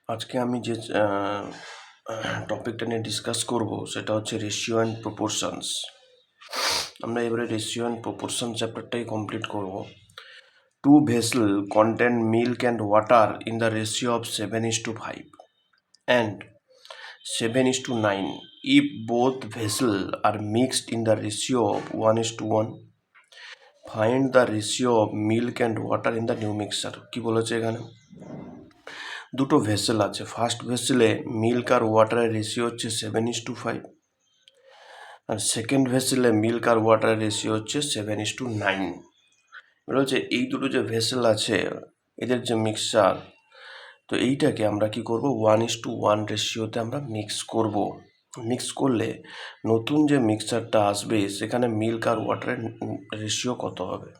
আজকে আমি যে টপিকটা নিয়ে ডিসকাস করব সেটা হচ্ছে রেশিও অ্যান্ড প্রপোর্শনস। আমরা এবারে রেশিও অ্যান্ড প্রপোর্শন চ্যাপ্টারটাই কমপ্লিট করব। Two vessel contain milk and water in the ratio of 7:5 and 7:9 if both vessels are mixed in the ratio of 1:1. Find the ratio of milk and water in the new mixture. কি বলেছে এখানে? দুটো vessel আছে। First ভেসেলে milk আর ওয়াটারের ratio হচ্ছে 7:5, আর second ভেসেলে milk আর ওয়াটারের ratio হচ্ছে 7:9। এবার হচ্ছে এই দুটো যে ভেসেল আছে এদের যে মিক্সচার, তো এইটাকে আমরা কি করব 1:1 রেশিওতে আমরা মিক্স করব। মিক্স করলে নতুন যে মিক্সচারটা আসবে সেখানে মিল্ক আর ওয়াটারের রেশিও কত হবে।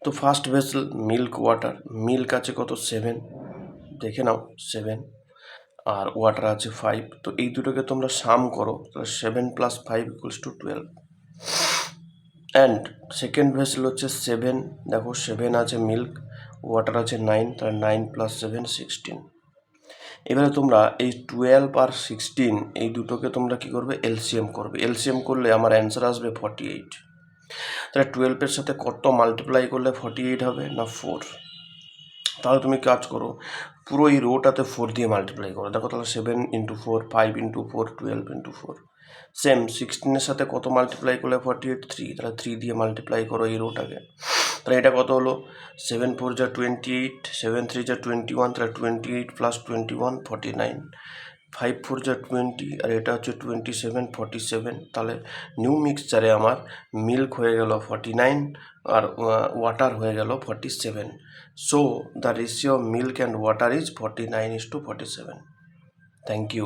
তো first vessel milk water, milk আছে কত 7, দেখে নাও 7, আর ওয়াটার আছে 5। তো এই দুটোকে তোমরা সাম করো, তাহলে 7 + 5 = 12। অ্যান্ড সেকেন্ড ভেসেল হচ্ছে 7, দেখো 7 আছে মিল্ক, ওয়াটার আছে 9, তাহলে 9 + 7 16। এবারে তোমরা এই 12 আর 16 এই দুটোকে তোমরা কি করবে এলসিএম করবে। এলসিএম করলে আমার অ্যান্সার আসবে 48। তাহলে 12-এর সাথে কত মাল্টিপ্লাই করলে 48 হবে না 4। তাহলে তুমি কাজ করো, পুরো এই রোটাতে 4 দিয়ে মাল্টিপ্লাই করো। দেখো তাহলে 7 × 4, 5 × 4, 12 × 4। সেম 16-এর সাথে কত মাল্টিপ্লাই করলে 48, 3। তাহলে 3 দিয়ে মাল্টিপ্লাই করো এই রোটাকে। তাহলে এটা কত হলো 7 × 4 = 28, 7 × 3 = 21, তাহলে 28 + 21 49, 5 × 4 = 20, আর এটা হচ্ছে 27 47। তাহলে নিউ মিক্সচারে আমার মিল্ক হয়ে গেল 49 আর ওয়াটার হয়ে গেল 47। So the ratio of milk and water is 49:47. Thank you.